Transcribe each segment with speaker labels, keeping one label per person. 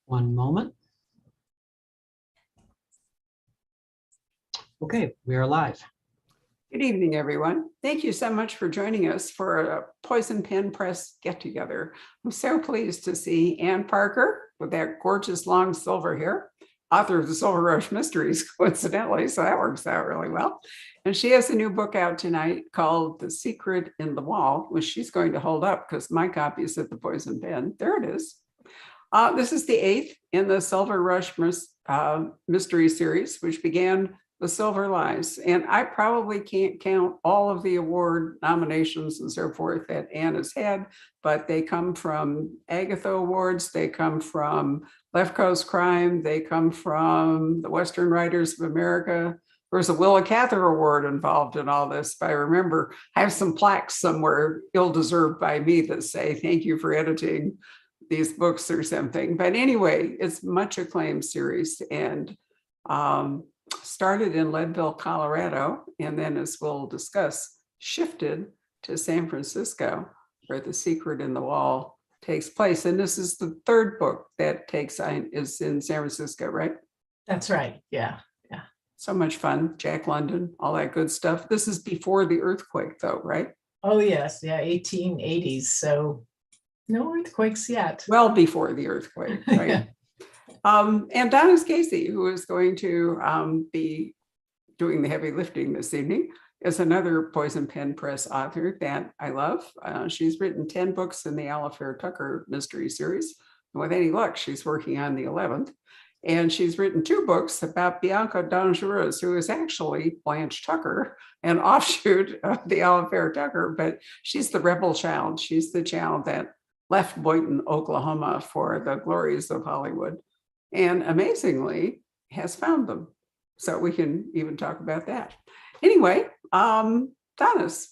Speaker 1: One moment. Okay, we are live.
Speaker 2: Good evening, everyone. Thank you so much for joining us for a Poison Pen Press get-together. I'm so pleased to see Ann Parker with that gorgeous long silver hair, author of the Silver Rush Mysteries, coincidentally, so that works out really well. And she has a new book out tonight called The Secret in the Wall, which she's going to hold up because my copy is at the Poison Pen. There it is. This is the 8th in the Silver Rush Mystery Series, which began with Silver Lies. And I probably can't count all of the award nominations and so forth that Anne has had, but they come from Agatha Awards, they come from Left Coast Crime, they come from the Western Writers of America. There's a Willa Cather Award involved in all this. If I remember, I have some plaques somewhere ill-deserved by me that say, thank you for editing these books or something. But anyway, it's much acclaimed series and started in Leadville, Colorado, and then, as we'll discuss, shifted to San Francisco, where The Secret in the Wall takes place. And this is the third book that is in San Francisco, right?
Speaker 3: That's right. Yeah.
Speaker 2: So much fun. Jack London, all that good stuff. This is before the earthquake, though, right?
Speaker 3: Oh, yes. Yeah. 1880s. So no earthquakes yet.
Speaker 2: Well, before the earthquake, right? And Donis Casey, who is going to be doing the heavy lifting this evening, is another Poison Pen Press author that I love. She's written 10 books in the Alifair Tucker mystery series. And with any luck, she's working on the 11th. And she's written 2 books about Bianca Dangereuse, who is actually Blanche Tucker, an offshoot of the Alifair Tucker, but she's the rebel child. She's the child that left Boynton, Oklahoma for the glories of Hollywood, and amazingly has found them. So we can even talk about that. Anyway, Donis,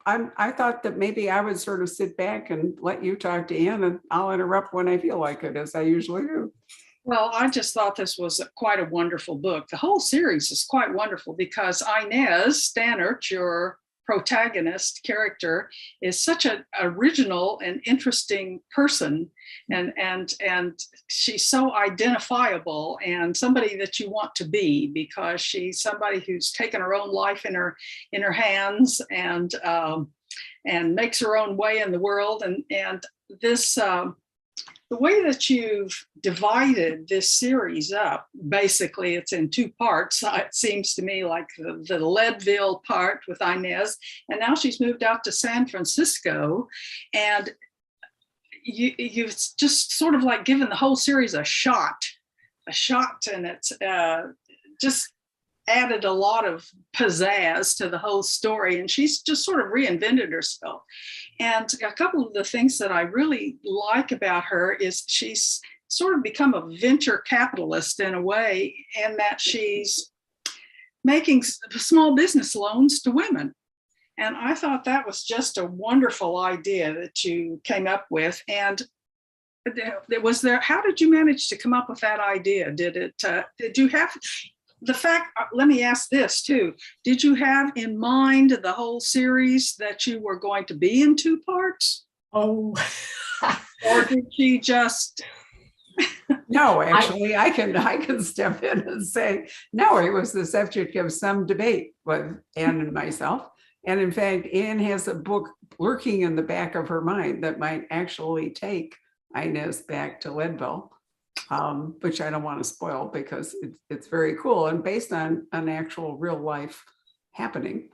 Speaker 2: I thought that maybe I would sort of sit back and let you talk to Ann, and I'll interrupt when I feel like it, as I usually do.
Speaker 4: Well, I just thought this was quite a wonderful book. The whole series is quite wonderful because Inez Stannert, your protagonist character, is such an original and interesting person, and she's so identifiable and somebody that you want to be, because she's somebody who's taken her own life in her hands and makes her own way in the world. And this the way that you've divided this series up, basically it's in 2 parts. It seems to me like the Leadville part with Inez, and now she's moved out to San Francisco, and you've just sort of like given the whole series a shot, and it's just added a lot of pizzazz to the whole story, and she's just sort of reinvented herself. And a couple of the things that I really like about her is she's sort of become a venture capitalist in a way, in that she's making small business loans to women. And I thought that was just a wonderful idea that you came up with. And how did you manage to come up with that idea? Did you have the fact, let me ask this too. Did you have in mind the whole series that you were going to be in 2 parts?
Speaker 3: Oh,
Speaker 4: Or did she just?
Speaker 2: No, actually, I can step in and say, no, it was the subject of some debate with Ann and myself. And in fact, Ann has a book lurking in the back of her mind that might actually take Inez back to Leadville. Which I don't want to spoil because it's very cool and based on an actual real life happening.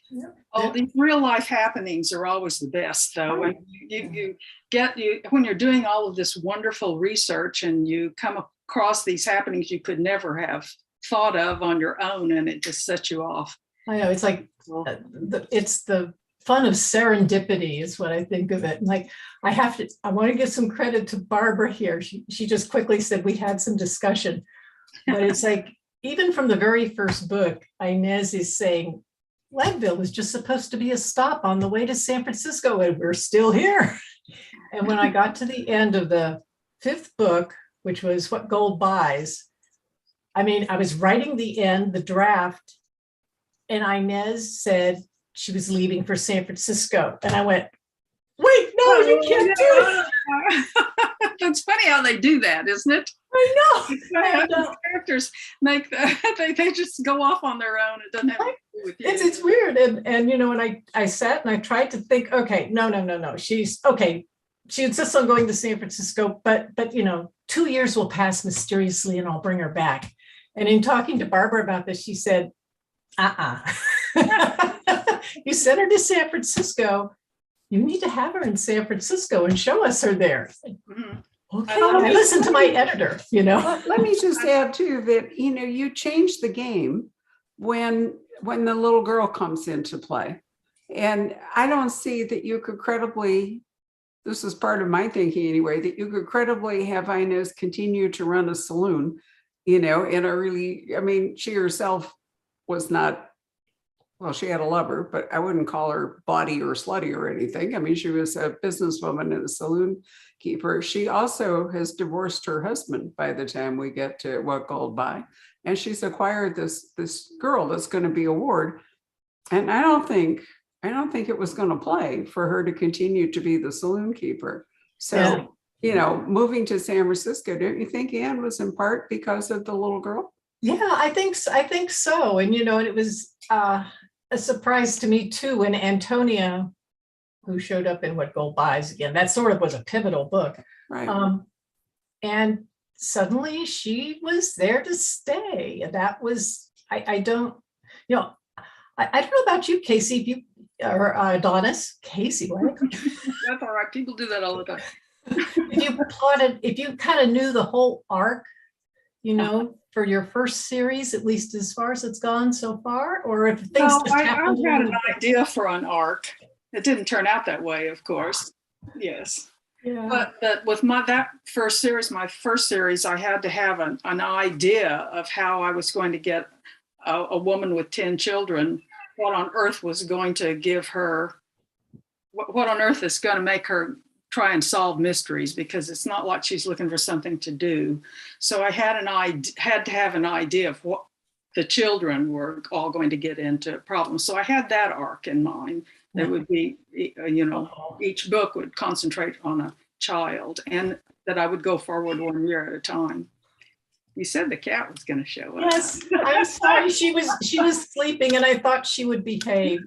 Speaker 4: These real life happenings are always the best, though. When when you're doing all of this wonderful research and you come across these happenings you could never have thought of on your own, and it just sets you off.
Speaker 3: I know. It's like it's the fun of serendipity is what I think of it. Like I want to give some credit to Barbara here. She just quickly said we had some discussion, but it's like, even from the very first book, Inez is saying, Leadville was just supposed to be a stop on the way to San Francisco, and we're still here. And when I got to the end of the 5th book, which was What Gold Buys, I mean, I was writing the draft, and Inez said she was leaving for San Francisco. And I went, wait, no, you can't do it.
Speaker 4: That's funny how they do that, isn't it?
Speaker 3: I know. I
Speaker 4: These
Speaker 3: know.
Speaker 4: characters make they just go off on their own. It doesn't have anything to do with you.
Speaker 3: It's weird. And you know, when I sat and I tried to think, okay, no. She's okay. She insists on going to San Francisco, but you know, 2 years will pass mysteriously and I'll bring her back. And in talking to Barbara about this, she said, you sent her to San Francisco. You need to have her in San Francisco and show us her there.
Speaker 4: Mhm.
Speaker 3: Okay, I listened to my editor, you know.
Speaker 2: Let me just add too that, you know, you change the game when the little girl comes into play. And I don't see that you could credibly, this is part of my thinking anyway, that you could credibly have Inez continue to run a saloon, you know, in a really, I mean, she herself was not, well, she had a lover, but I wouldn't call her bawdy or slutty or anything. I mean, she was a businesswoman and a saloon keeper. She also has divorced her husband by the time we get to What Gold Buy. And she's acquired this girl that's going to be a ward. And I don't think it was going to play for her to continue to be the saloon keeper. So,
Speaker 3: Yeah.
Speaker 2: you know, moving to San Francisco, don't you think Anne was in part because of the little girl?
Speaker 3: Yeah, I think so. And you know, and it was a surprise to me too when Antonia, who showed up in What Gold Buys again, that sort of was a pivotal book.
Speaker 2: Right.
Speaker 3: And suddenly she was there to stay. And that was, I don't, you know, I don't know about you, Casey, if you, or Donis, Casey, what?
Speaker 4: That's all right. People do that all the time.
Speaker 3: If you kind of knew the whole arc, you know, for your first series, at least as far as it's gone so far, or if things
Speaker 4: No,
Speaker 3: just
Speaker 4: I
Speaker 3: happened.
Speaker 4: had an idea for an arc. It didn't turn out that way, of course. Yes.
Speaker 3: Yeah.
Speaker 4: But with my first series, I had to have an idea of how I was going to get a woman with 10 children. What on earth was going to give her? What on earth is going to make her try and solve mysteries? Because it's not like she's looking for something to do. So I had to have an idea of what the children were all going to get into problems. So I had that arc in mind. That would be, you know, each book would concentrate on a child, and that I would go forward 1 year at a time. You said the cat was going to show up.
Speaker 3: Yes, I'm sorry. She was sleeping, and I thought she would behave.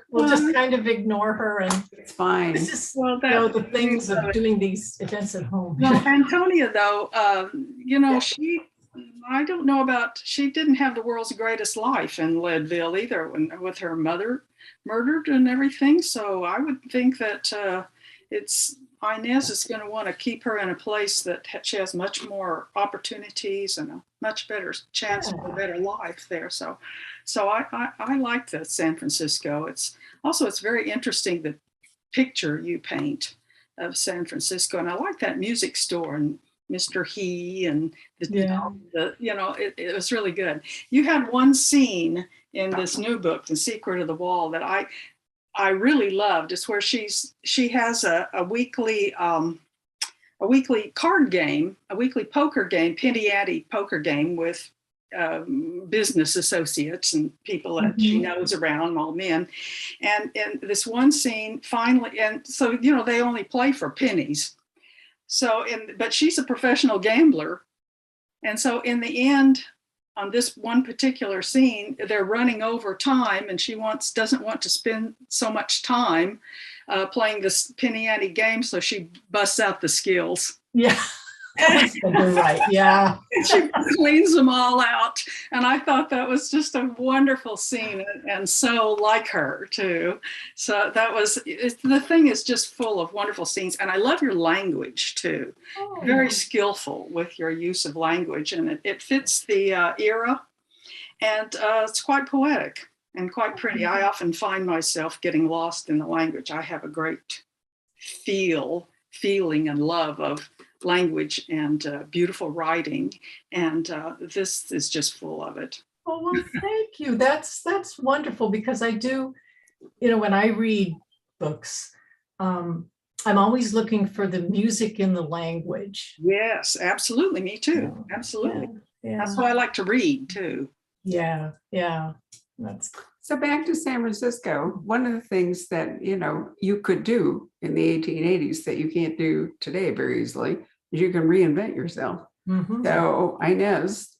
Speaker 3: We'll just kind of ignore her, and
Speaker 2: It's fine.
Speaker 3: this is
Speaker 4: Well,
Speaker 3: you know, the things of doing these events at home.
Speaker 4: No, Antonia, though, you know, I don't know she didn't have the world's greatest life in Leadville either, with her mother murdered and everything. So I would think that Inez is going to want to keep her in a place that she has much more opportunities and a much better chance for a better life there. So I like the San Francisco. It's very interesting, the picture you paint of San Francisco. And I like that music store and Mr. He and it was really good. You had one scene in this new book, The Secret of the Wall, that I really loved. It's where she has a weekly card game, a weekly poker game, penny ante poker game with business associates and people that she knows around, all men. And this one scene finally, and so, you know, they only play for pennies. So, but she's a professional gambler. And so in the end, on this one particular scene, they're running over time, and she doesn't want to spend so much time playing this penny ante game, so she busts out the skills.
Speaker 3: Yeah, you're right. Yeah,
Speaker 4: she cleans them all out, and I thought that was just a wonderful scene, and so like her too. So the thing is just full of wonderful scenes, and I love your language too. Very skillful with your use of language, and it fits the era, and it's quite poetic and quite pretty. I often find myself getting lost in the language. I have a great feeling and love of language and beautiful writing, and this is just full of it.
Speaker 3: Oh, well, thank you. That's wonderful, because I do, you know, when I read books, I'm always looking for the music in the language.
Speaker 4: Yes, absolutely. Me too. Absolutely.
Speaker 3: Yeah.
Speaker 4: That's why I like to read too.
Speaker 3: Yeah.
Speaker 2: So back to San Francisco, one of the things that, you know, you could do in the 1880s that you can't do today very easily is you can reinvent yourself.
Speaker 3: Mhm.
Speaker 2: So Inez,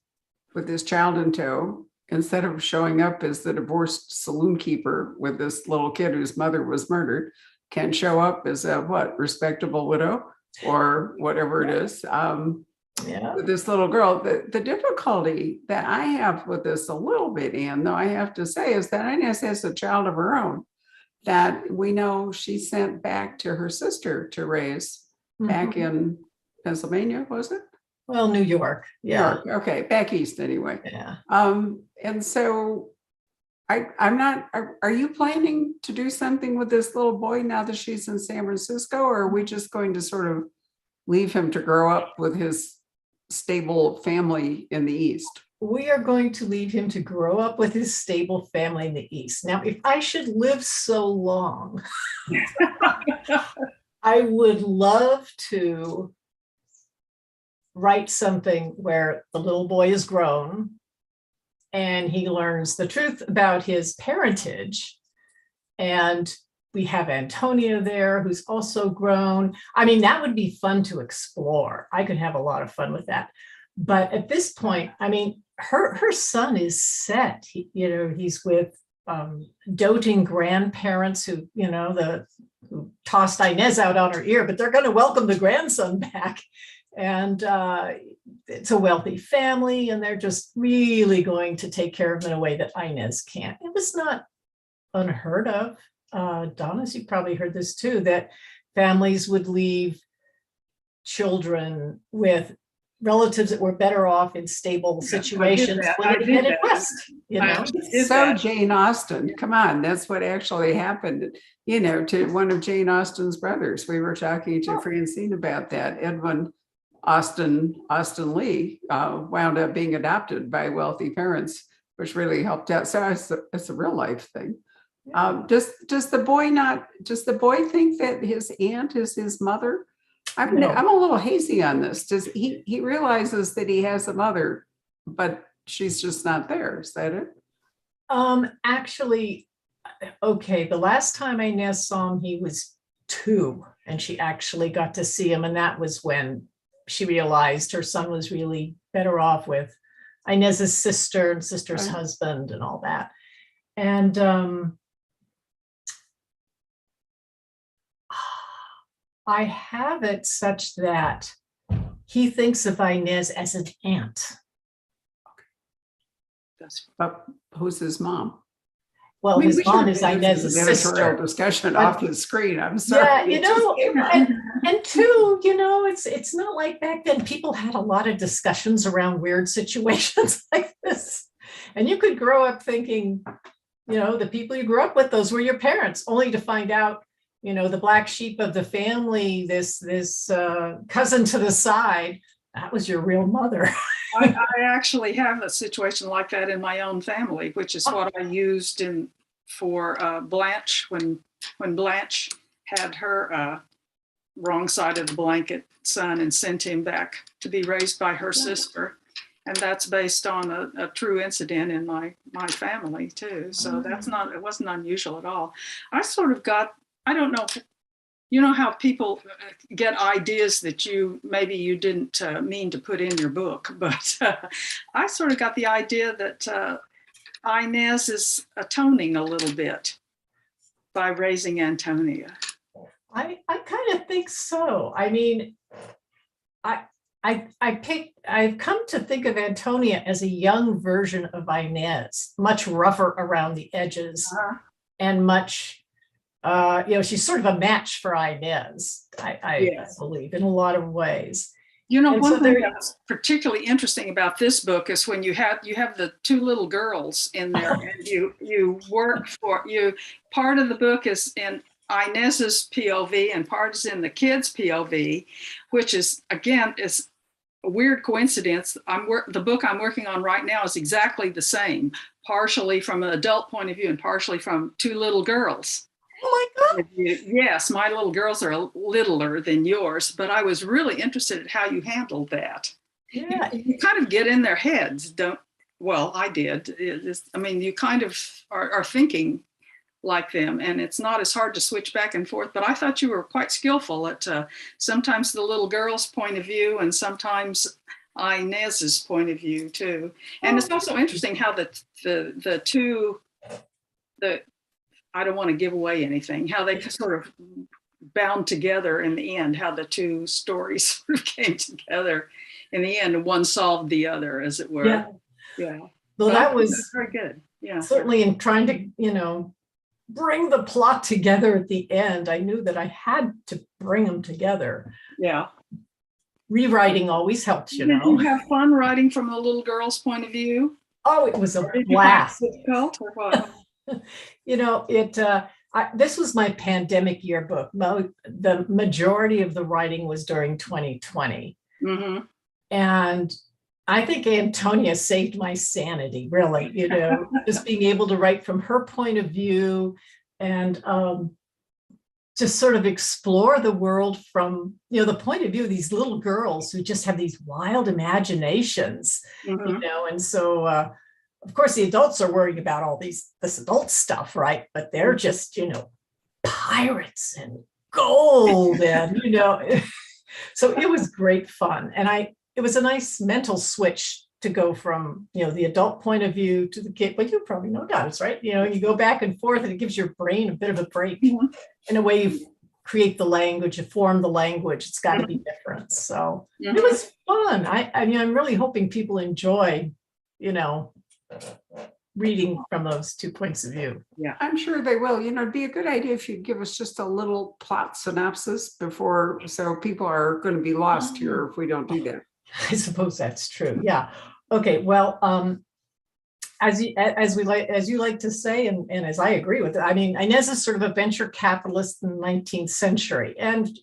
Speaker 2: with this child in tow, instead of showing up as the divorced saloon keeper with this little kid whose mother was murdered, can show up as a respectable widow or whatever it is.
Speaker 3: Yeah.
Speaker 2: With this little girl, the difficulty that I have with this a little bit, Anne, though I have to say, is that Inez has a child of her own that we know she sent back to her sister to raise back
Speaker 3: Mhm.
Speaker 2: in Pennsylvania, was it?
Speaker 3: Well, New York.
Speaker 2: New
Speaker 3: Yeah.
Speaker 2: York. Okay, back east anyway.
Speaker 3: Yeah.
Speaker 2: And so I'm not, are you planning to do something with this little boy now that she's in San Francisco, or are we just going to sort of leave him to grow up with his stable family in the East?
Speaker 3: We are going to leave him to grow up with his stable family in the East. Now, if I should live so long, I would love to write something where the little boy is grown and he learns the truth about his parentage. And we have Antonia there, who's also grown. I mean, that would be fun to explore. I could have a lot of fun with that. But at this point, I mean, her son is set. He's with doting grandparents who, who tossed Inez out on her ear, but they're going to welcome the grandson back. And it's a wealthy family, and they're just really going to take care of him in a way that Inez can't. It was not unheard of. Donis, you probably heard this too, that families would leave children with relatives that were better off in stable situations when they headed west.
Speaker 2: So Jane Austen, come on, that's what actually happened, to one of Jane Austen's brothers. We were talking to Francine about that. Edwin Austen Lee wound up being adopted by wealthy parents, which really helped out. So it's a real life thing. Does the boy think that his aunt is his mother? I'm a little hazy on this. Does he realizes that he has a mother, but she's just not there? Is that it?
Speaker 3: Actually, okay. The last time Inez saw him, he was 2, and she actually got to see him, and that was when she realized her son was really better off with Inez's sister and sister's husband and all that. And I have it such that he thinks of Inez as an aunt.
Speaker 2: But who's his mom?
Speaker 3: Well, his mom is Inez's sister.
Speaker 2: Editorial discussion off the screen. I'm sorry.
Speaker 3: Yeah, and 2, it's not like back then people had a lot of discussions around weird situations like this. And you could grow up thinking, the people you grew up with, those were your parents, only to find out, the black sheep of the family, this cousin to the side, that was your real mother.
Speaker 4: I actually have a situation like that in my own family, which is what I used for Blanche when Blanche had her wrong side of the blanket son and sent him back to be raised by her sister. And that's based on a true incident in my family too. So it wasn't unusual at all. I sort of got, I don't know, you know how people get ideas that maybe you didn't mean to put in your book, but I sort of got the idea that Inez is atoning a little bit by raising Antonia.
Speaker 3: I kind of think so. I mean, I've come to think of Antonia as a young version of Inez, much rougher around the edges and much, she's sort of a match for Inez, I believe, in a lot of ways.
Speaker 4: One thing that's particularly interesting about this book is when you have the 2 little girls in there, and you work for part of the book is in Inez's POV and part is in the kids' POV, which is again is a weird coincidence. The book I'm working on right now is exactly the same, partially from an adult point of view and partially from 2 little girls.
Speaker 3: Oh my God.
Speaker 4: Yes, my little girls are littler than yours, but I was really interested in how you handled that.
Speaker 3: Yeah.
Speaker 4: You kind of get in their heads, I did. You kind of are thinking like them, and it's not as hard to switch back and forth. But I thought you were quite skillful at sometimes the little girl's point of view and sometimes Inez's point of view too. And it's also interesting how the two, I don't want to give away anything, how they sort of bound together in the end, how the two stories sort of came together in the end, and one solved the other, as it were.
Speaker 3: Yeah.
Speaker 4: Yeah.
Speaker 3: Well, that was
Speaker 4: very good. Yeah.
Speaker 3: certainly in trying to, bring the plot together at the end. I knew that I had to bring them together.
Speaker 4: Yeah.
Speaker 3: Rewriting always helps,
Speaker 4: Did you have fun writing from the little girl's point of view?
Speaker 3: Oh, it was a
Speaker 4: Did you find
Speaker 3: blast.
Speaker 4: it difficult or what?
Speaker 3: This was my pandemic yearbook. The majority of the writing was during 2020.
Speaker 4: Mm-hmm.
Speaker 3: And I think Antonia saved my sanity, really, just being able to write from her point of view and just sort of explore the world from, the point of view of these little girls who just have these wild imaginations,
Speaker 4: Mm-hmm.
Speaker 3: and so, of course, the adults are worried about all this adult stuff, right? But they're just, pirates and gold and, so it was great fun. And it was a nice mental switch to go from, the adult point of view to the kid. But you probably know Donis, right? You go back and forth and it gives your brain a bit of a break.
Speaker 4: Mm-hmm.
Speaker 3: In a way, you create the language, you form the language. It's got to be different. So
Speaker 4: Mm-hmm.
Speaker 3: it was fun. I'm really hoping people enjoy, reading from those two points of view.
Speaker 4: Yeah.
Speaker 2: I'm sure they will. It'd be a good idea if you'd give us just a little plot synopsis before, so people are going to be lost here if we don't do that.
Speaker 3: I suppose that's true. Yeah. Okay. Well, as you like to say, and as I agree with it, Inez is sort of a venture capitalist in the 19th century. And,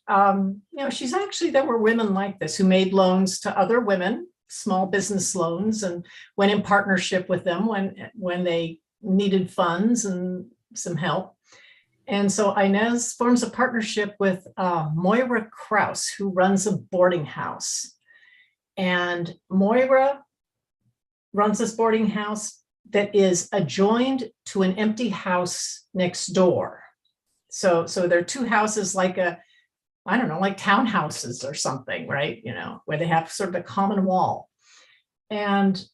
Speaker 3: she's actually, there were women like this who made loans to other women, small business loans, and went in partnership with them when they needed funds and some help. And so Inez forms a partnership with Moira Krause, who runs a boarding house. And Moira runs this boarding house that is adjoined to an empty house next door. So there are two houses like townhouses or something, right? Where they have sort of a common wall. And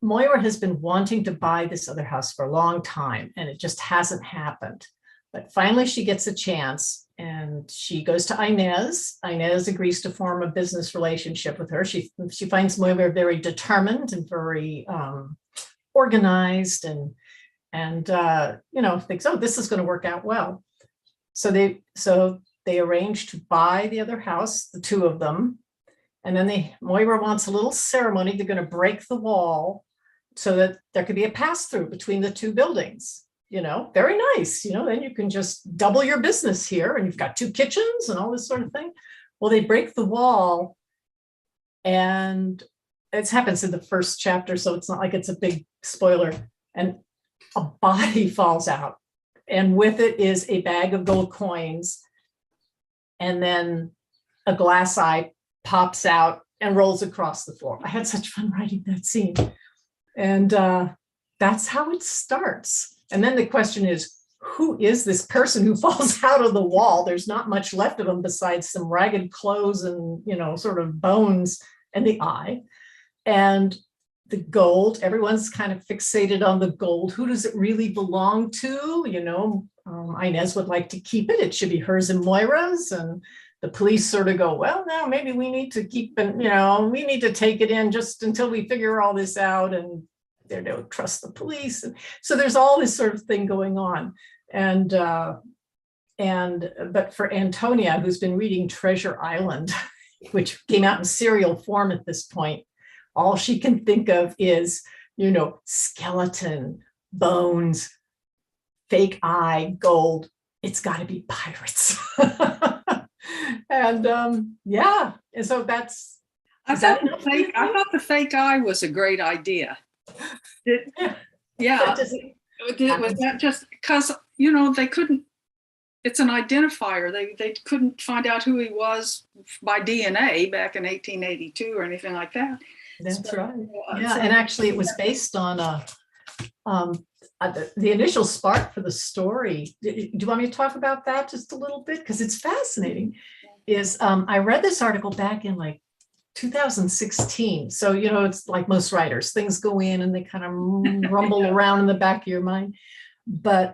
Speaker 3: Moira has been wanting to buy this other house for a long time, and it just hasn't happened. But finally she gets a chance and she goes to Inez. Inez agrees to form a business relationship with her. She finds Moira very determined and very organized and thinks, oh, this is going to work out well. So they arrange to buy the other house, the two of them. And then Moira wants a little ceremony. They're going to break the wall so that there could be a pass through between the two buildings. Very nice. Then you can just double your business here and you've got two kitchens and all this sort of thing. Well, they break the wall and it happens in the first chapter, so it's not like it's a big spoiler. And a body falls out, and with it is a bag of gold coins. And then a glass eye pops out and rolls across the floor. I had such fun writing that scene. And that's how it starts. And then the question is, who is this person who falls out of the wall? There's not much left of them besides some ragged clothes and, sort of bones and the eye. And the gold, everyone's kind of fixated on the gold. Who does it really belong to? Inez would like to keep it. It should be hers and Moira's. And the police sort of go, well, no, maybe we need to keep it, we need to take it in just until we figure all this out. And they don't trust the police. And so there's all this sort of thing going on. But for Antonia, who's been reading Treasure Island, which came out in serial form at this point, all she can think of is, skeleton, bones, fake eye, gold. It's got to be pirates. And and so that's.
Speaker 4: I thought the fake eye was a great idea. Was that just because they couldn't? It's an identifier. They couldn't find out who he was by DNA back in 1882 or anything like that.
Speaker 3: That's right. Yeah, and actually, it was based on the initial spark for the story, do you want me to talk about that just a little bit? Because it's fascinating. Is I read this article back in like 2016. So, it's like most writers, things go in and they kind of rumble around in the back of your mind. But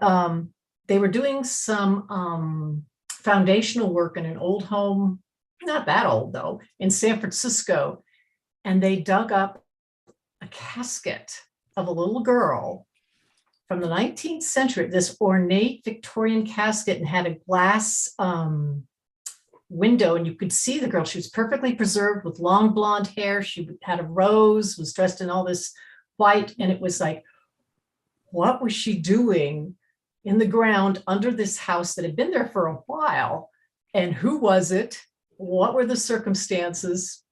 Speaker 3: they were doing some foundational work in an old home, not that old though, in San Francisco. And they dug up a casket of a little girl from the 19th century, this ornate Victorian casket, and had a glass window, and you could see the girl. She was perfectly preserved with long blonde hair. She had a rose, was dressed in all this white. And it was like, what was she doing in the ground under this house that had been there for a while? And who was it? What were the circumstances?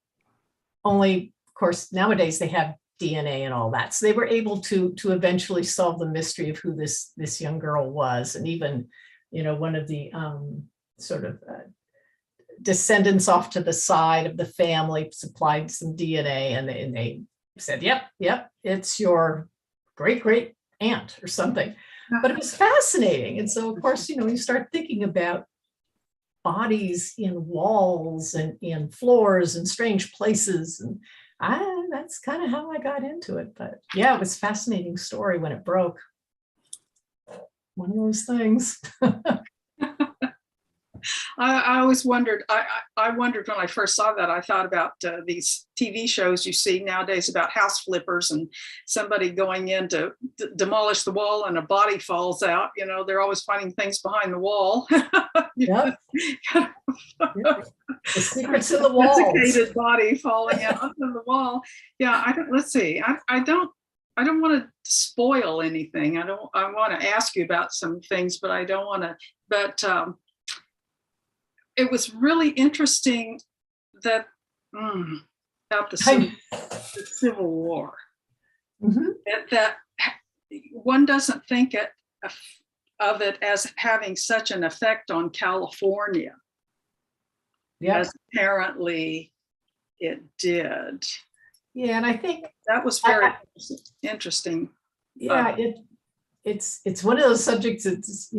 Speaker 3: Only, of course, nowadays they have DNA and all that. So they were able to eventually solve the mystery of who this young girl was. And even, one of the sort of descendants off to the side of the family supplied some DNA, and they said, yep, it's your great aunt or something. But it was fascinating. And so, of course, you start thinking about bodies in walls and in floors and strange places. And that's kind of how I got into it. But yeah, it was a fascinating story when it broke. One of those things.
Speaker 4: I always wondered, I wondered when I first saw that, I thought about these TV shows you see nowadays about house flippers and somebody going in to demolish the wall and a body falls out. They're always finding things behind the wall.
Speaker 3: Yep. The secrets of the walls.
Speaker 4: Desiccated body falling out of the wall. Yeah, let's see. I don't want to spoil anything. I want to ask you about some things, but I don't want to, but it was really interesting that about the Civil War, that one doesn't think of it as having such an effect on California, as apparently it did.
Speaker 3: Yeah, and I think
Speaker 4: that was very interesting.
Speaker 3: Yeah, it's one of those subjects that's,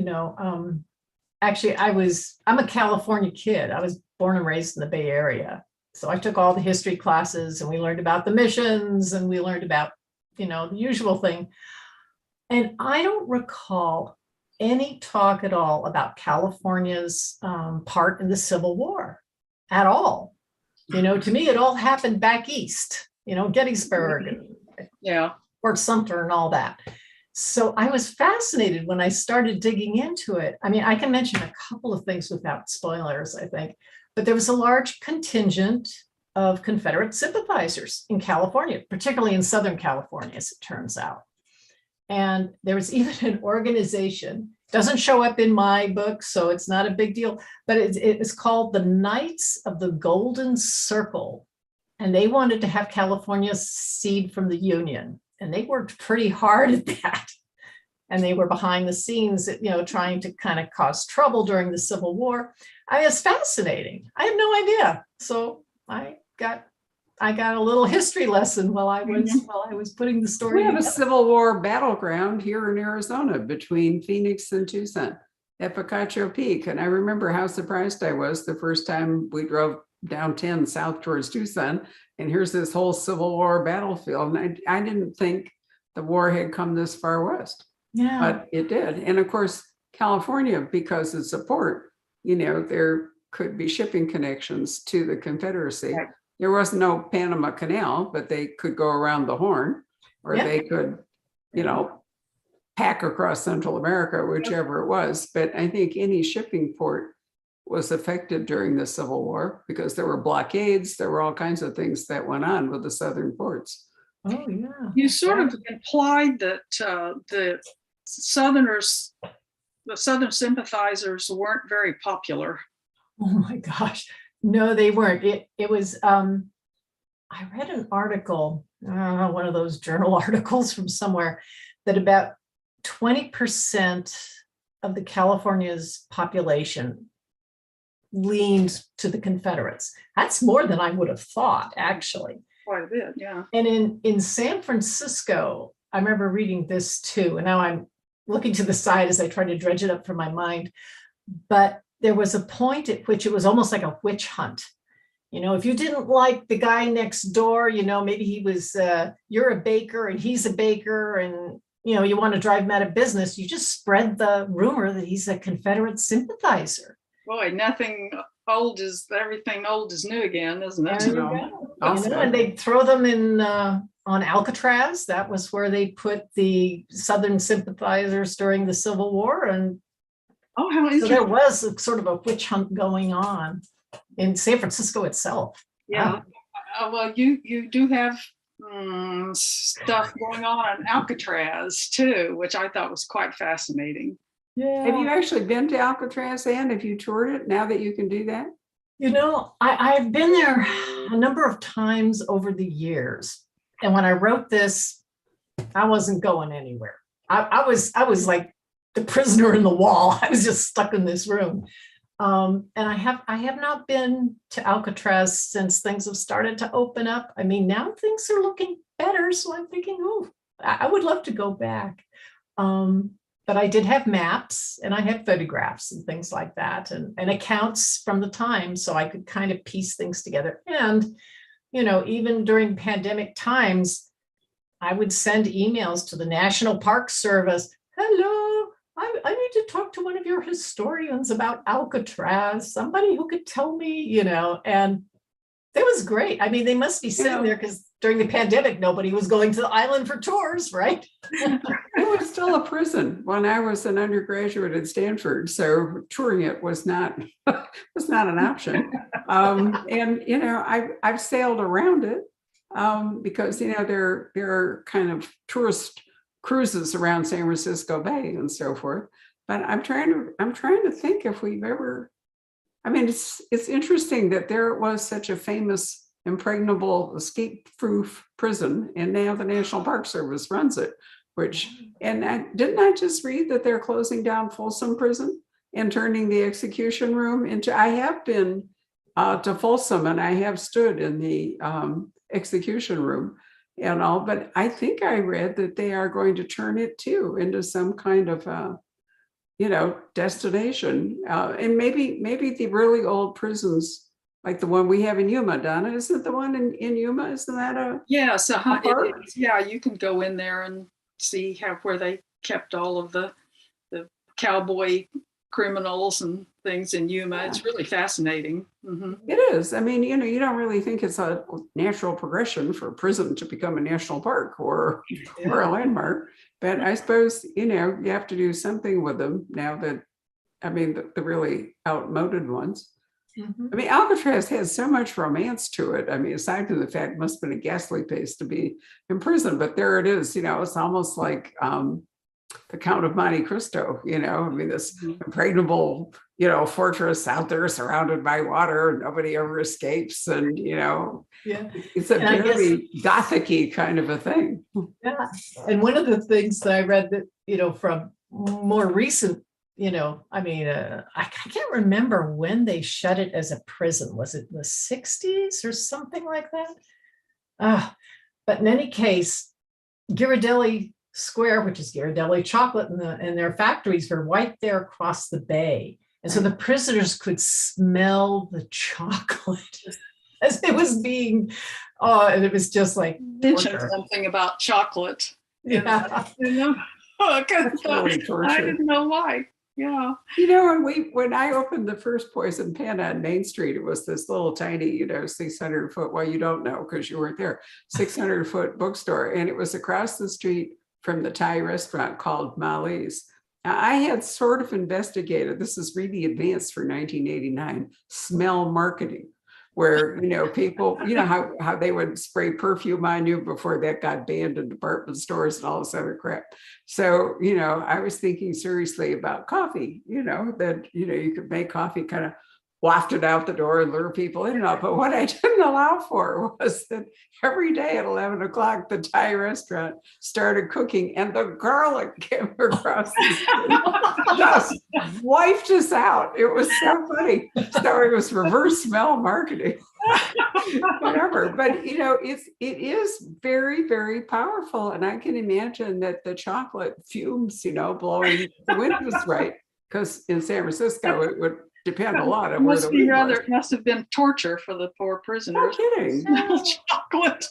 Speaker 3: actually, I'm a California kid. I was born and raised in the Bay Area. So I took all the history classes, and we learned about the missions, and we learned about, the usual thing. And I don't recall any talk at all about California's part in the Civil War at all. To me, it all happened back east, Gettysburg and Fort Sumter and all that. So I was fascinated when I started digging into it. I mean, I can mention a couple of things without spoilers, I think, but there was a large contingent of Confederate sympathizers in California, particularly in Southern California, as it turns out. And there was even an organization, doesn't show up in my book, so it's not a big deal, but it was called the Knights of the Golden Circle. And they wanted to have California secede from the Union. And they worked pretty hard at that. And they were behind the scenes, trying to kind of cause trouble during the Civil War. It's fascinating. I had no idea. So I got a little history lesson while I was putting the story
Speaker 2: We have
Speaker 3: together.
Speaker 2: a Civil War battleground here in Arizona between Phoenix and Tucson at Picacho Peak. And I remember how surprised I was the first time we drove down 10 south towards Tucson, and here's this whole Civil War battlefield. And I didn't think the war had come this far west, but it did. And of course, California, because of support, there could be shipping connections to the Confederacy. Right. There was no Panama Canal, but they could go around the Horn, or they could, pack across Central America, whichever it was. But I think any shipping port was affected during the Civil War because there were blockades. There were all kinds of things that went on with the southern ports.
Speaker 3: Oh, yeah.
Speaker 4: You sort of implied that the Southern sympathizers weren't very popular.
Speaker 3: Oh my gosh. No, they weren't. It was, I read an article, one of those journal articles from somewhere, that about 20% of the California's population leaned to the Confederates. That's more than I would have thought, actually.
Speaker 4: Quite a bit, yeah.
Speaker 3: And in San Francisco, I remember reading this too, and now I'm looking to the side as I try to dredge it up from my mind. But there was a point at which it was almost like a witch hunt. If you didn't like the guy next door, maybe he was, you're a baker and he's a baker, and, you want to drive him out of business, you just spread the rumor that he's a Confederate sympathizer.
Speaker 4: Boy, everything old is new again, isn't it?
Speaker 3: There you go. And they'd throw them in on Alcatraz. That was where they put the Southern sympathizers during the Civil War. And
Speaker 4: how interesting.
Speaker 3: So there was sort of a witch hunt going on in San Francisco itself.
Speaker 4: Yeah. Well, you do have stuff going on Alcatraz too, which I thought was quite fascinating.
Speaker 3: Yeah.
Speaker 2: Have you actually been to Alcatraz, Anne? Have you toured it now that you can do that?
Speaker 3: I've been there a number of times over the years. And when I wrote this, I wasn't going anywhere. I was like the prisoner in the wall. I was just stuck in this room. And I have not been to Alcatraz since things have started to open up. I mean, now things are looking better. So I'm thinking, I would love to go back. But I did have maps and I had photographs and things like that, and accounts from the time, so I could kind of piece things together. And, even during pandemic times, I would send emails to the National Park Service. Hello, I need to talk to one of your historians about Alcatraz, somebody who could tell me, and it was great. I mean, they must be sitting there because during the pandemic, nobody was going to the island for tours, right?
Speaker 2: It was still a prison when I was an undergraduate at Stanford, so touring it was not an option. And I've sailed around it because there are kind of tourist cruises around San Francisco Bay and so forth. But I'm trying to think if we've ever. I mean, it's interesting that there was such a famous impregnable escape-proof prison, and now the National Park Service runs it. Didn't I just read that they're closing down Folsom Prison and turning the execution room into? I have been to Folsom and I have stood in the execution room and all, but I think I read that they are going to turn it too into some kind of destination, and maybe the really old prisons like the one we have in Yuma. Donna, isn't the one in Yuma? Isn't that a
Speaker 4: yes? Yeah, you can go in there and see where they kept all of the cowboy criminals and things in Yuma. Yeah. It's really fascinating. Mm-hmm.
Speaker 2: It is. I mean, you don't really think it's a natural progression for a prison to become a national park or a landmark. But I suppose, you have to do something with them now that, the really outmoded ones. Mm-hmm. I mean, Alcatraz has so much romance to it. I mean, aside from the fact it must have been a ghastly place to be in prison, but there it is, it's almost like the Count of Monte Cristo, this impregnable, fortress out there surrounded by water, and nobody ever escapes. And, it's a very Gothic-y kind of a thing.
Speaker 3: Yeah. And one of the things that I read that, from more recent, I can't remember when they shut it as a prison. Was it in the 60s or something like that? But in any case, Ghirardelli Square, which is Ghirardelli chocolate, and their factories were right there across the bay. And so the prisoners could smell the chocolate as it was being, and it was just like
Speaker 4: mention something about chocolate.
Speaker 3: Yeah.
Speaker 4: I didn't know why. Yeah.
Speaker 2: When I opened the first Poison Pen on Main Street, it was this little tiny, 600-foot, well, you don't know because you weren't there, 600-foot bookstore. And it was across the street from the Thai restaurant called Mali's. Now, I had sort of investigated, this is really advanced for 1989, smell marketing, where, people, how they would spray perfume on you before that got banned in department stores and all this other crap. So, I was thinking seriously about coffee, that, you could make coffee kind of wafted out the door and lure people in and out. But what I didn't allow for was that every day at 11 o'clock, the Thai restaurant started cooking and the garlic came across the street, just wiped us out. It was so funny. So it was reverse smell marketing. whatever. But it is very, very powerful. And I can imagine that the chocolate fumes, blowing, the wind was right. Because in San Francisco, it would depend a lot on where the wind was.
Speaker 4: It must have been torture for the poor prisoners.
Speaker 2: No kidding.
Speaker 4: Chocolate.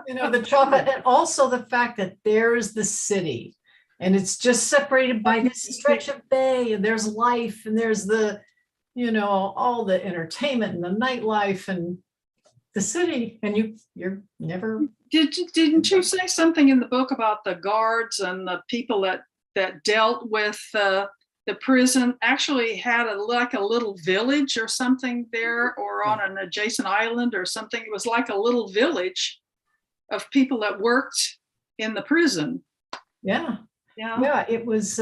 Speaker 3: The chocolate, and also the fact that there's the city, and it's just separated by this stretch of bay, and there's life, and there's the, all the entertainment and the nightlife and the city, and you're never.
Speaker 4: Didn't you say something in the book about the guards and the people that dealt with the prison actually had a little village or something there, or on an adjacent island or something? It was like a little village of people that worked in the prison.
Speaker 3: Yeah. It was.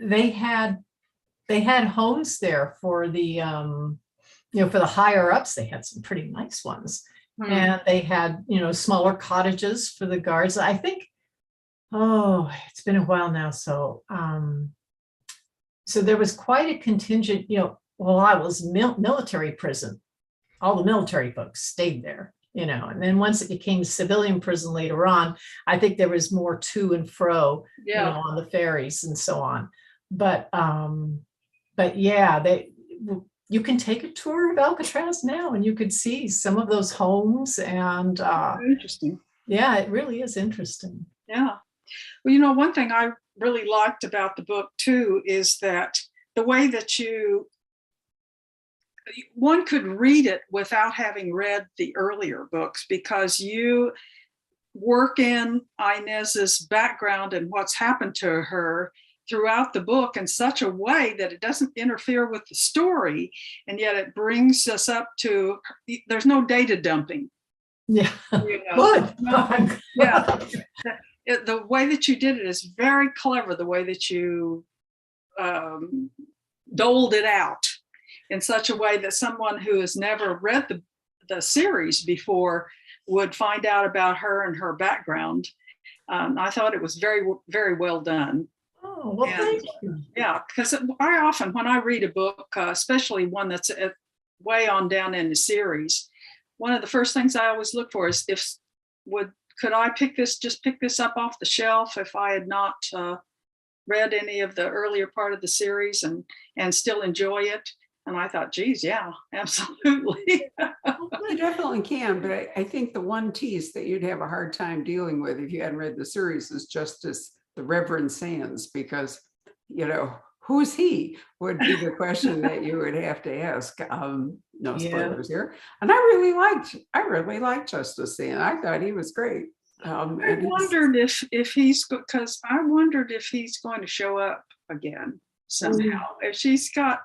Speaker 3: They had homes there for the for the higher ups. They had some pretty nice ones, and they had smaller cottages for the guards. I think. Oh, it's been a while now, so. So there was quite a contingent, while I was military prison, all the military folks stayed there, and then once it became civilian prison later on, I think there was more to and fro, on the ferries and so on. But yeah, you can take a tour of Alcatraz now, and you could see some of those homes, and
Speaker 4: interesting.
Speaker 3: Yeah, it really is interesting.
Speaker 4: Yeah. Well, one thing I really liked about the book too is that the way that one could read it without having read the earlier books, because you work in Inez's background and what's happened to her throughout the book in such a way that it doesn't interfere with the story, and yet it brings us up to, there's no data dumping.
Speaker 3: Yeah. Good.
Speaker 4: Yeah. The way that you did it is very clever, the way that you doled it out in such a way that someone who has never read the series before would find out about her and her background. I thought it was very, very well done.
Speaker 3: Oh, well, thank you.
Speaker 4: Yeah, because I often, when I read a book, especially one that's way on down in the series, one of the first things I always look for is could I pick this up off the shelf if I had not read any of the earlier part of the series and still enjoy it? And I thought, geez, yeah, absolutely.
Speaker 2: You definitely can, but I think the one tease that you'd have a hard time dealing with if you hadn't read the series is Justice the Reverend Sands, because, who's he would be the question that you would have to ask. No spoilers here. And I really liked Justice Sands. I thought he was great.
Speaker 4: I wondered if he's going to show up again somehow. If she's got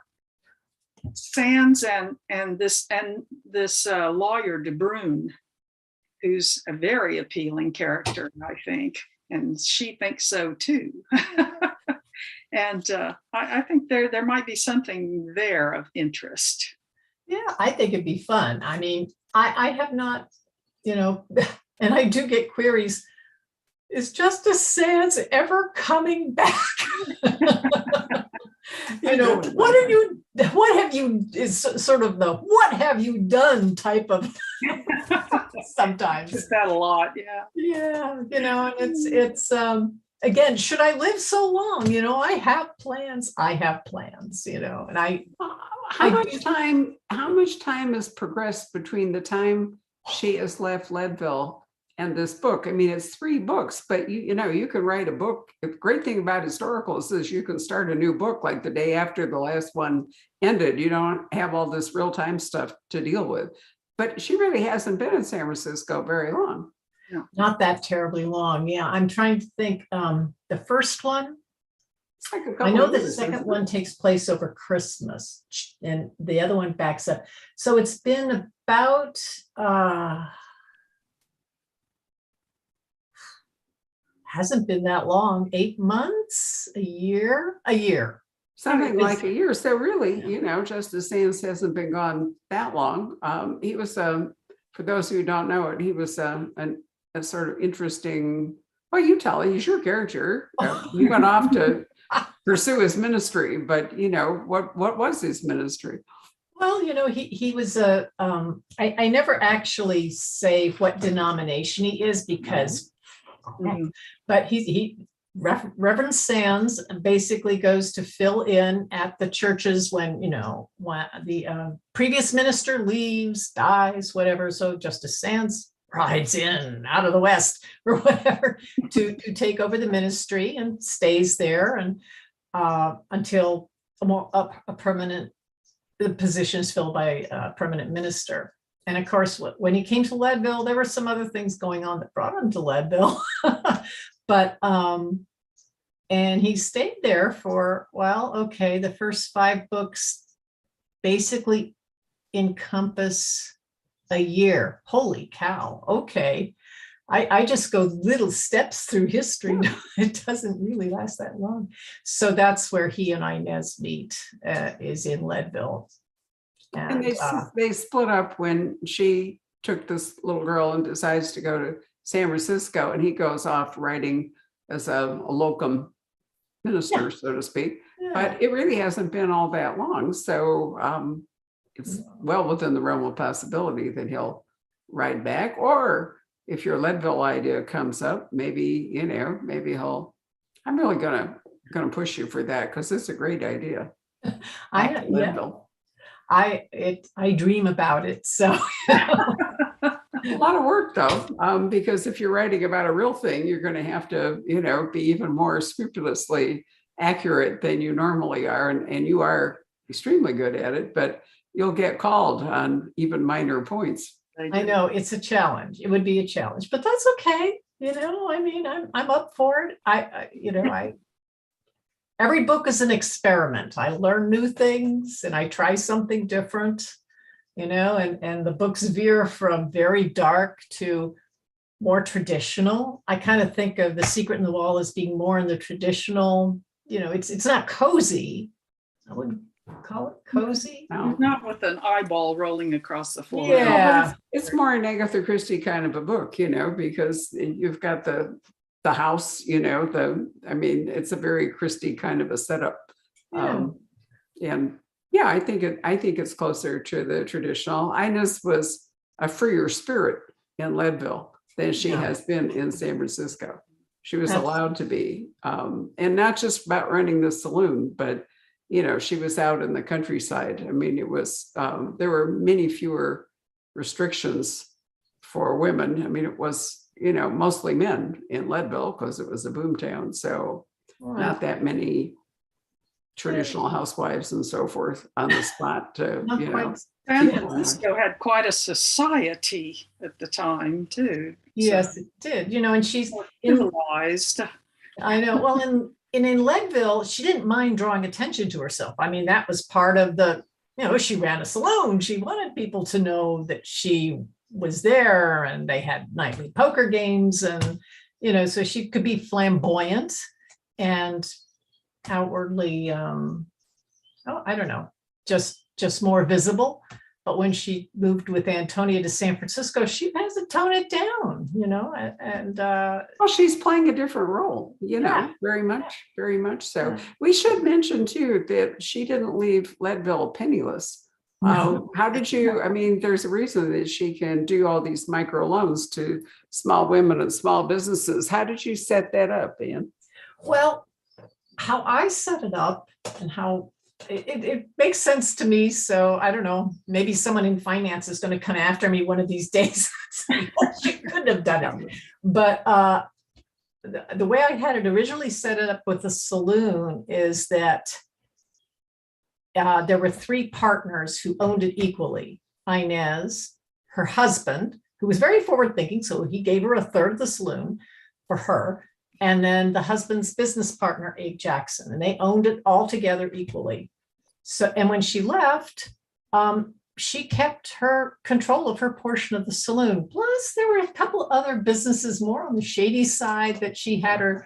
Speaker 4: Sands and this lawyer De Bruyn, who's a very appealing character, I think, and she thinks so too. And I think there might be something there of interest.
Speaker 3: Yeah, I think it'd be fun. I mean, I have not, and I do get queries. Is Justice Sands ever coming back? What have you is sort of the what have you done type of sometimes.
Speaker 4: It's that a lot, yeah.
Speaker 3: Yeah, and it's again, should I live so long? I have plans, and
Speaker 2: how much time has progressed between the time she has left Leadville and this book? I mean, it's 3 books, but you can write a book. The great thing about historicals is you can start a new book like the day after the last one ended. You don't have all this real-time stuff to deal with. But she really hasn't been in San Francisco very long.
Speaker 3: No. Not that terribly long. Yeah, I'm trying to think. The first one, I know the second one takes place over Christmas, and the other one backs up. So it's been about hasn't been that long, 8 months, a year.
Speaker 2: Something like a year. So really, Justice Sands hasn't been gone that long. He was, for those who don't know it, he was a sort of interesting, well, you tell it, he's your character. He went off to pursue his ministry, but what was his ministry?
Speaker 3: Well, he was I never actually say what denomination he is because, but Reverend Sands basically goes to fill in at the churches when the previous minister leaves, dies, whatever. So Justice Sands rides in out of the West or whatever to take over the ministry and stays there and until the position is filled by a permanent minister. And of course, when he came to Leadville, there were some other things going on that brought him to Leadville. But and he stayed there for, the first 5 books basically encompass a year. Holy cow. Okay. I just go little steps through history. It doesn't really last that long. So that's where he and Inez meet, is in Leadville.
Speaker 2: And they split up when she took this little girl and decides to go to San Francisco, and he goes off writing as a locum minister, so to speak. Yeah. But it really hasn't been all that long. So it's well within the realm of possibility that he'll ride back. Or if your Leadville idea comes up, maybe he'll, I'm really gonna push you for that because it's a great idea.
Speaker 3: Leadville. I dream about it. So
Speaker 2: a lot of work though, because if you're writing about a real thing, you're going to have to, be even more scrupulously accurate than you normally are. And you are extremely good at it, but you'll get called on even minor points.
Speaker 3: I know it's a challenge. It would be a challenge, but that's okay. I'm up for it. Every book is an experiment. I learn new things and I try something different, and the books veer from very dark to more traditional. I kind of think of The Secret in the Wall as being more in the traditional, it's not cozy. I wouldn't call it cozy.
Speaker 4: No. Not with an eyeball rolling across the floor.
Speaker 3: Yeah.
Speaker 2: It's more an Agatha Christie kind of a book, because you've got the house, it's a very Christie kind of a setup. Yeah. I think it's closer to the traditional. Inez was a freer spirit in Leadville than she has been in San Francisco. She was allowed to be, and not just about running the saloon, but she was out in the countryside. It was there were many fewer restrictions for women. It was mostly men in Leadville because it was a boomtown. So not that many traditional housewives and so forth on the spot to,
Speaker 4: San Francisco had quite a society at the time too.
Speaker 3: Yes, it did. And she's
Speaker 4: civilized.
Speaker 3: I know. Well, in Leadville, she didn't mind drawing attention to herself. That was part of the, she ran a saloon. She wanted people to know that she was there, and they had nightly poker games, and so she could be flamboyant and outwardly I don't know, just more visible. But when she moved with Antonia to San Francisco, she has to tone it down, and
Speaker 2: well, she's playing a different role, very much so. Yeah. We should mention too that she didn't leave Leadville penniless. No. How did you, there's a reason that she can do all these micro loans to small women and small businesses. How did you set that up, Ann?
Speaker 3: Well, how I set it up and how it makes sense to me. So I don't know, maybe someone in finance is going to come after me one of these days. She couldn't have done it. But the way I had it originally set it up with the saloon is that there were 3 partners who owned it equally. Inez, her husband, who was very forward thinking, so he gave her a third of the saloon for her, and then the husband's business partner, Abe Jackson, and they owned it all together equally. So, and when she left, she kept her control of her portion of the saloon. Plus, there were a couple other businesses more on the shady side that she had her.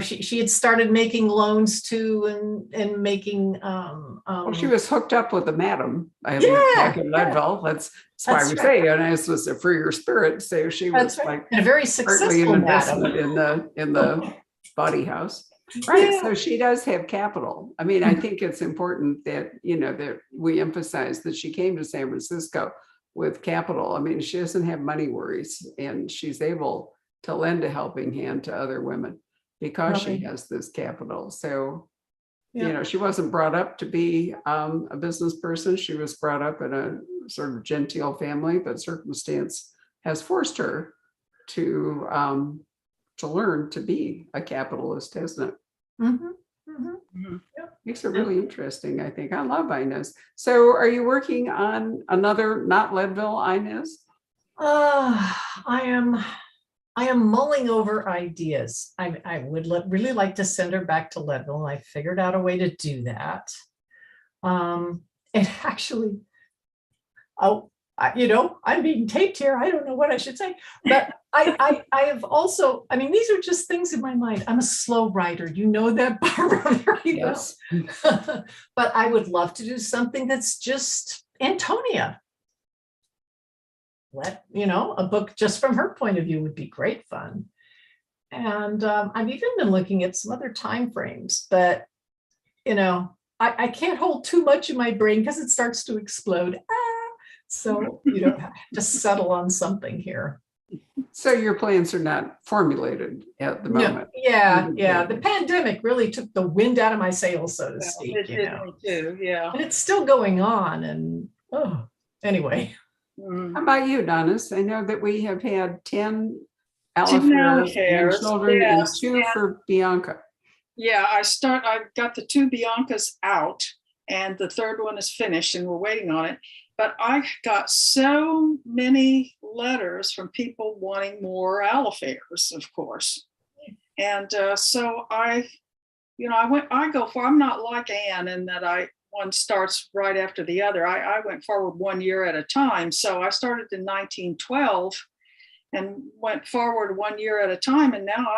Speaker 3: She had started making loans to and making.
Speaker 2: Well, she was hooked up with the madam. Back in Leadville. That's why we say Inez was a freer spirit. So she was like
Speaker 3: and a very successful
Speaker 2: investment in the body house. Right,
Speaker 4: Yeah.
Speaker 2: so she does have capital. I mean, I think it's important that, that we emphasize that she came to San Francisco with capital. I mean, she doesn't have money worries, and she's able to lend a helping hand to other women because she
Speaker 3: Right.
Speaker 2: has this capital. So,
Speaker 3: Yeah.
Speaker 2: she wasn't brought up to be a business person. She was brought up in a sort of genteel family, but circumstance has forced her to learn to be a capitalist, hasn't it?
Speaker 3: Mhm, mhm.
Speaker 4: Mhm.
Speaker 2: Makes it really interesting, I think. I love Inez. So are you working on another, not Leadville, Inez?
Speaker 3: I am mulling over ideas. I would really like to send her back to Leadville. I figured out a way to do that. And actually, oh, I'm being taped here. I don't know what I should say, but I have also, I mean, these are just things in my mind. I'm a slow writer. You know that, Barbara, very well.
Speaker 2: Yes.
Speaker 3: But I would love to do something that's just Antonia. A book just from her point of view would be great fun. And I've even been looking at some other time frames, but I can't hold too much in my brain because it starts to explode. So I have to settle on something here.
Speaker 2: So your plans are not formulated at the
Speaker 3: No,
Speaker 2: moment.
Speaker 3: yeah. The pandemic really took the wind out of my sails, so to
Speaker 4: Well,
Speaker 3: speak.
Speaker 4: it did me too. Yeah.
Speaker 3: And it's still going on. And anyway.
Speaker 4: Mm.
Speaker 2: How about you, Donis? I know that we have had 10
Speaker 4: 10
Speaker 2: Alafairs and
Speaker 4: Alafairs,
Speaker 2: children and
Speaker 4: yes,
Speaker 2: 2 for Bianca.
Speaker 4: Yeah, I've got the 2 Biancas out, and the third one is finished, and we're waiting on it. But I got so many letters from people wanting more Alafairs, of course. And so I go for, I'm not like Anne in that one starts right after the other. I went forward 1 year at a time. So I started in 1912 and went forward 1 year at a time. And now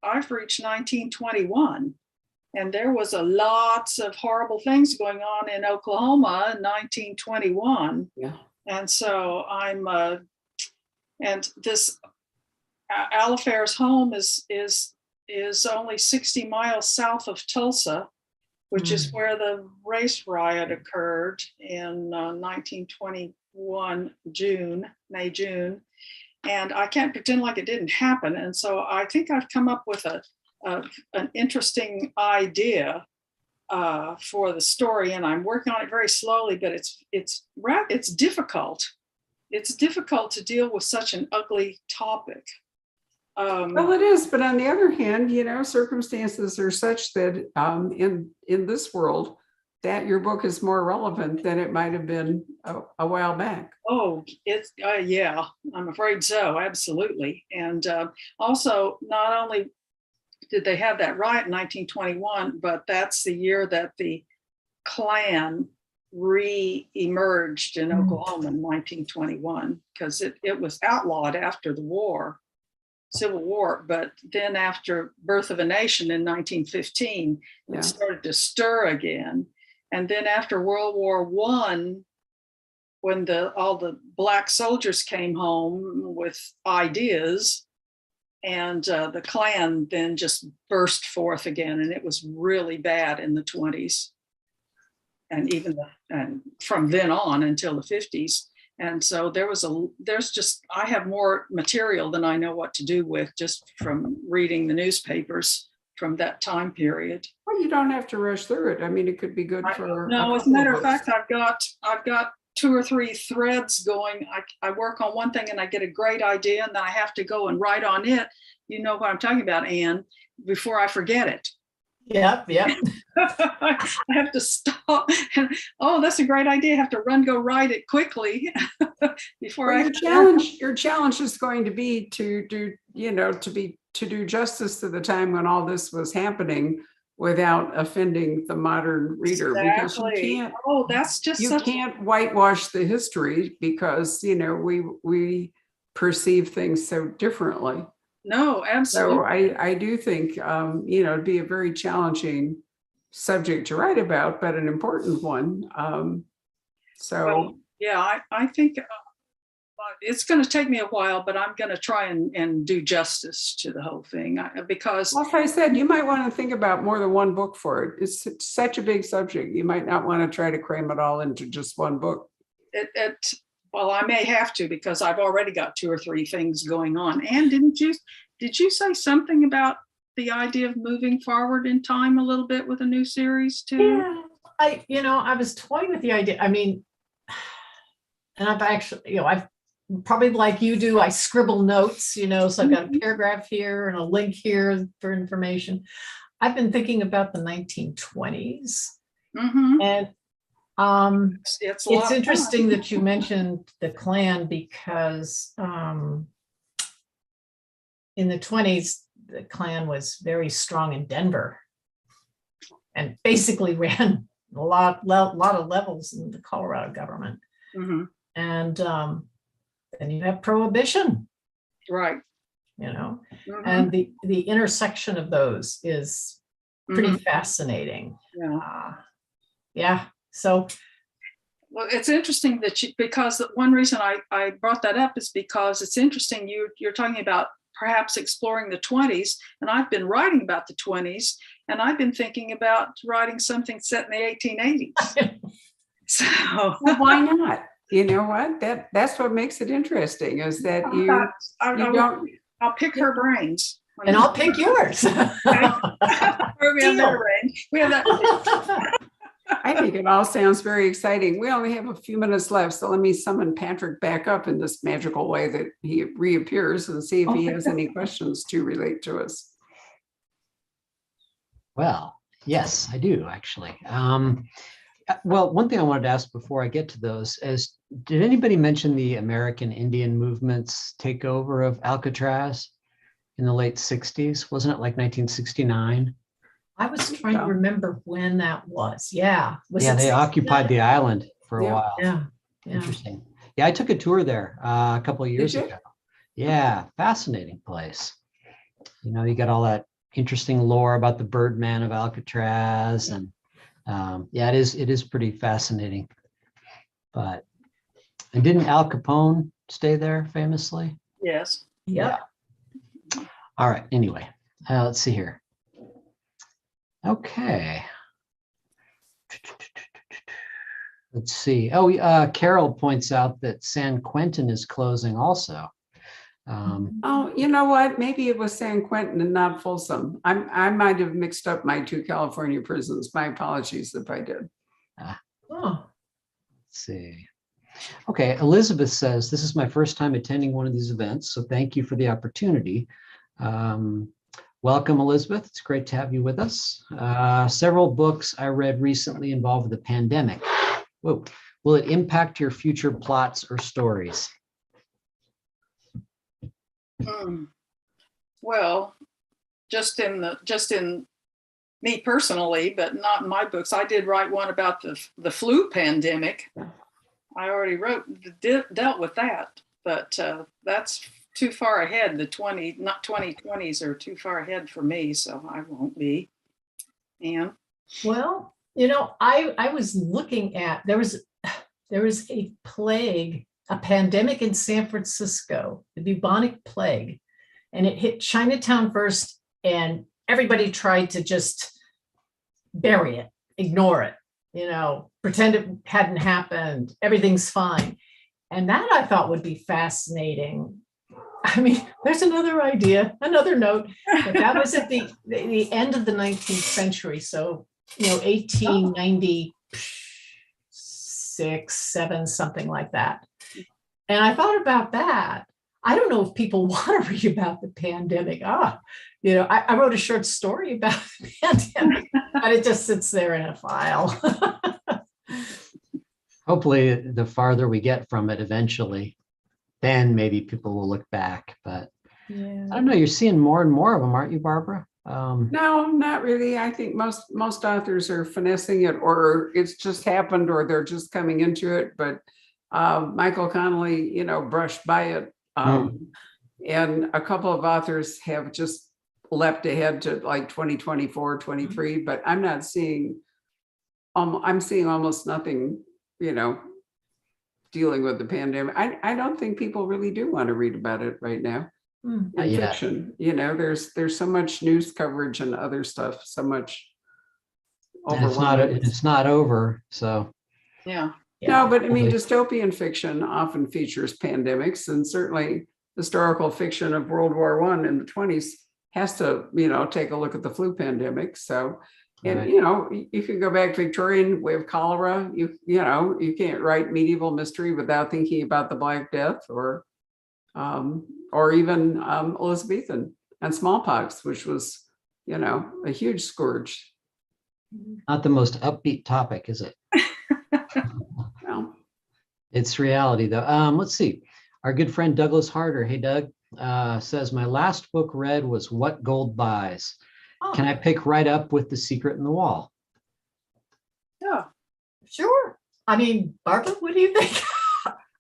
Speaker 4: I've reached 1921. And there was lots of horrible things going on in Oklahoma in 1921.
Speaker 2: Yeah.
Speaker 4: And so and this Alafairs home is only 60 miles south of Tulsa, which is where the race riot occurred in 1921, May, June. And I can't pretend like it didn't happen. And so I think I've come up with an interesting idea for the story, and I'm working on it very slowly, but it's difficult. It's difficult to deal with such an ugly topic.
Speaker 2: Well, it is, but on the other hand, circumstances are such that in this world, that your book is more relevant than it might have been a while back.
Speaker 4: Oh, it's yeah, I'm afraid so, absolutely. And also, not only did they have that riot in 1921, but that's the year that the Klan re-emerged in Oklahoma in 1921, because it was outlawed after the Civil War, but then after Birth of a Nation in 1915, it started to stir again. And then after World War I, when all the Black soldiers came home with ideas, and the Klan then just burst forth again, and it was really bad in the 20s, and and from then on until the 50s. And so I have more material than I know what to do with just from reading the newspapers from that time period.
Speaker 2: Well, you don't have to rush through it. I mean, it could be good for.
Speaker 4: No, as a matter of fact, I've got 2 or 3 threads going. I work on one thing and I get a great idea, and then I have to go and write on it. You know what I'm talking about, Anne, before I forget it.
Speaker 3: Yep.
Speaker 4: I have to stop and, oh, that's a great idea. I have to go write it quickly before
Speaker 2: your challenge is going to be to do justice to the time when all this was happening without offending the modern reader.
Speaker 4: Exactly.
Speaker 2: Because you can't whitewash the history, because we perceive things so differently.
Speaker 4: No, absolutely.
Speaker 2: So I do think it'd be a very challenging subject to write about, but an important one.
Speaker 4: Yeah, I think it's going to take me a while, but I'm going to try and do justice to the whole thing because
Speaker 2: Like I said, you might want to think about more than one book for it. It's such a big subject. You might not want to try to cram it all into just one book.
Speaker 4: well, I may have to because I've already got 2 or 3 things going on. And did you say something about the idea of moving forward in time a little bit with a new series too?
Speaker 3: Yeah, I was toying with the idea. I mean, and I've actually, I've probably like you do, I scribble notes, so I've got a paragraph here and a link here for information. I've been thinking about the 1920s.
Speaker 4: Mm-hmm.
Speaker 3: And it's interesting that you mentioned the Klan because in the 20s, the Klan was very strong in Denver and basically ran a lot of levels in the Colorado government.
Speaker 4: Mm-hmm.
Speaker 3: And then you have prohibition,
Speaker 4: right?
Speaker 3: Mm-hmm. And the intersection of those is pretty fascinating. Yeah. So,
Speaker 4: well, it's interesting that because one reason I brought that up is because it's interesting you're talking about perhaps exploring the 20s, and I've been writing about the 20s, and I've been thinking about writing something set in the 1880s. So
Speaker 2: well, why not? You know what? That's what makes it interesting is that
Speaker 4: I'll pick her brains.
Speaker 3: And I'll pick yours.
Speaker 4: We have that range. We have that.
Speaker 2: I think it all sounds very exciting. We only have a few minutes left, so let me summon Patrick back up in this magical way that he reappears and see if he has any questions to relate to us.
Speaker 1: Well, yes, I do actually. Well, one thing I wanted to ask before I get to those is, did anybody mention the American Indian movement's takeover of Alcatraz in the late 60s? Wasn't it like 1969?
Speaker 3: I was trying to remember when that was. Yeah.
Speaker 1: They occupied the island for a while.
Speaker 3: Yeah.
Speaker 1: Interesting. Yeah, I took a tour there a couple of years ago. Yeah, fascinating place. You got all that interesting lore about the Birdman of Alcatraz, and it is pretty fascinating. And didn't Al Capone stay there famously?
Speaker 4: Yes.
Speaker 3: Yeah.
Speaker 1: All right. Anyway, let's see here. Okay. Let's see. Oh, Carol points out that San Quentin is closing also.
Speaker 2: Oh, you know what? Maybe it was San Quentin and not Folsom. I might have mixed up my 2 California prisons. My apologies if I did.
Speaker 3: Oh.
Speaker 1: Let's see. Okay, Elizabeth says, this is my first time attending one of these events, so thank you for the opportunity. Welcome, Elizabeth. It's great to have you with us. Several books I read recently involve the pandemic. Whoa. Will it impact your future plots or stories?
Speaker 4: Well, just in me personally, but not in my books. I did write one about the flu pandemic. I already dealt with that, but that's too far ahead. The 2020s are too far ahead for me, so I won't be. And
Speaker 3: well, I was looking at there was a plague, a pandemic in San Francisco, the bubonic plague, and it hit Chinatown first, and everybody tried to just bury it, ignore it, pretend it hadn't happened, everything's fine. And that I thought would be fascinating. I mean, there's another idea, another note, but that was at the end of the 19th century. So, 1896, 7, something like that. And I thought about that. I don't know if people want to read about the pandemic. I wrote a short story about the pandemic, but it just sits there in a file.
Speaker 1: Hopefully, the farther we get from it eventually, then maybe people will look back. But I don't know, you're seeing more and more of them, aren't you, Barbara?
Speaker 2: No, not really. I think most authors are finessing it, or it's just happened, or they're just coming into it. But Michael Connolly, brushed by it. And a couple of authors have just leapt ahead to like 2024, 23, but I'm not seeing, I'm seeing almost nothing, dealing with the pandemic. I don't think people really do want to read about it right now.
Speaker 3: Hmm.
Speaker 2: In
Speaker 1: Yeah.
Speaker 2: fiction, there's so much news coverage and other stuff, so much
Speaker 1: And
Speaker 2: overwhelming.
Speaker 1: it's not over. So
Speaker 4: Yeah.
Speaker 3: Yeah.
Speaker 2: No, but I mean,
Speaker 1: Totally.
Speaker 2: dystopian fiction often features pandemics, and certainly historical fiction of World War I in the 20s has to, take a look at the flu pandemic. So, and
Speaker 1: Right.
Speaker 2: you can go back Victorian, we have cholera. You can't write medieval mystery without thinking about the Black Death or even Elizabethan and smallpox, which was, a huge scourge.
Speaker 1: Not the most upbeat topic, is it?
Speaker 2: Well,
Speaker 1: It's reality, though. Let's see. Our good friend Douglas Harder, hey Doug, says my last book read was What Gold Buys.
Speaker 3: Oh,
Speaker 1: Can I pick right up with The Secret in the Wall?
Speaker 4: Yeah.
Speaker 3: sure. I mean, Barbara, what do you think?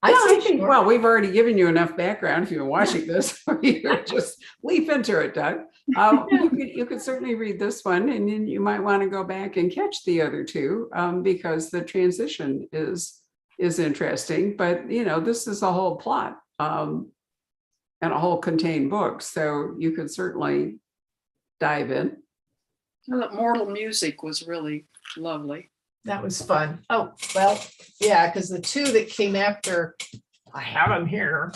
Speaker 2: I
Speaker 3: say
Speaker 2: think,
Speaker 3: sure.
Speaker 2: well, we've already given you enough background if you've been watching this, for you to just leap into it, Doug. You could certainly read this one, and then you might want to go back and catch the other two, because the transition is interesting. But this is a whole plot and a whole contained book, so you could certainly dive in.
Speaker 4: The Mortal Music was really lovely.
Speaker 3: That was fun. Oh, well, yeah, because the two that came after, I have them here.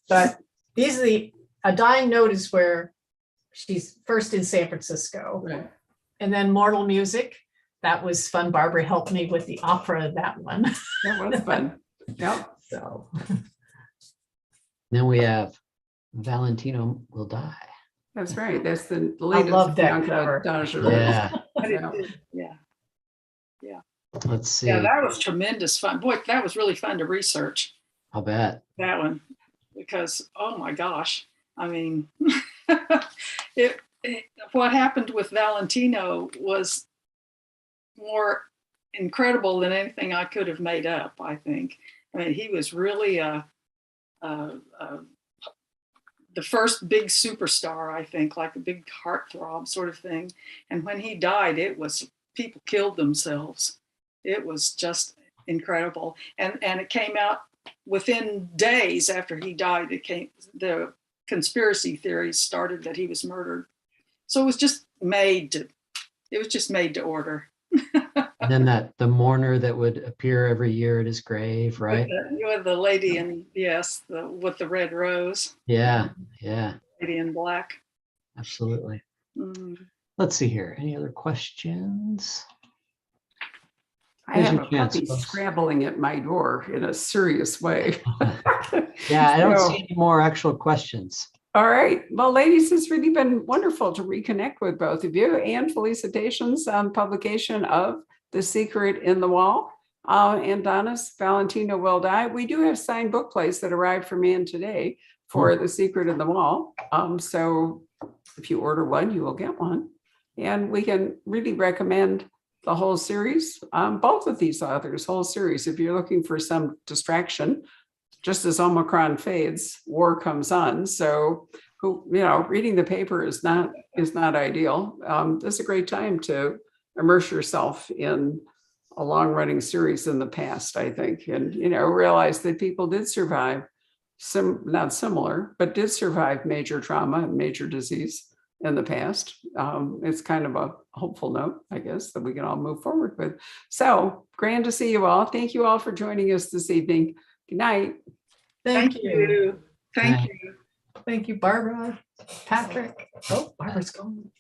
Speaker 3: But these are A Dying Note is where she's first in San Francisco.
Speaker 2: Right.
Speaker 3: And then Mortal Music, that was fun. Barbara helped me with the opera of that one.
Speaker 2: That was fun. Yep.
Speaker 3: So,
Speaker 1: Then we have Valentino Will Die.
Speaker 2: That's right. That's the
Speaker 3: I
Speaker 2: latest.
Speaker 3: love that
Speaker 2: Bianca
Speaker 3: cover.
Speaker 2: D'Angelo.
Speaker 1: Yeah.
Speaker 4: Yeah.
Speaker 1: Let's see.
Speaker 4: Yeah, that was tremendous fun. Boy, that was really fun to research,
Speaker 1: I'll bet.
Speaker 4: that one, because, oh my gosh, I mean, what happened with Valentino was more incredible than anything I could have made up, I think. I mean, he was really the first big superstar, I think, like a big heartthrob sort of thing. And when he died, people killed themselves. It was just incredible. And it came out within days after he died. The conspiracy theories started that he was murdered. So it was just made to order.
Speaker 1: And then the mourner that would appear every year at his grave, right?
Speaker 4: With the lady in, yes, with the red rose.
Speaker 1: Yeah,
Speaker 4: Lady in black.
Speaker 1: absolutely.
Speaker 4: Mm.
Speaker 1: Let's see here. Any other questions?
Speaker 2: I
Speaker 1: Here's
Speaker 2: have
Speaker 1: your
Speaker 2: a
Speaker 1: chance,
Speaker 2: puppy
Speaker 1: folks.
Speaker 2: scrabbling at my door in a serious way.
Speaker 1: Yeah, I don't
Speaker 2: So-
Speaker 1: see any more actual questions.
Speaker 2: All right. Well, ladies, it's really been wonderful to reconnect with both of you, and felicitations on publication of The Secret in the Wall. And Donis, Valentino Will Die. We do have signed book plates that arrived from Anne today for The Secret in the Wall. So if you order one, you will get one. And we can really recommend the whole series, both of these authors, whole series. If you're looking for some distraction, just as Omicron fades, war comes on. So, reading the paper is not ideal. This is a great time to immerse yourself in a long-running series in the past, I think, and realize that people did survive not similar, but did survive major trauma and major disease in the past. It's kind of a hopeful note, I guess, that we can all move forward with. So grand to see you all. Thank you all for joining us this evening. Good night.
Speaker 3: thank you.
Speaker 4: Thank you.
Speaker 3: Thank you, Barbara, Patrick. Oh, Barbara's gone.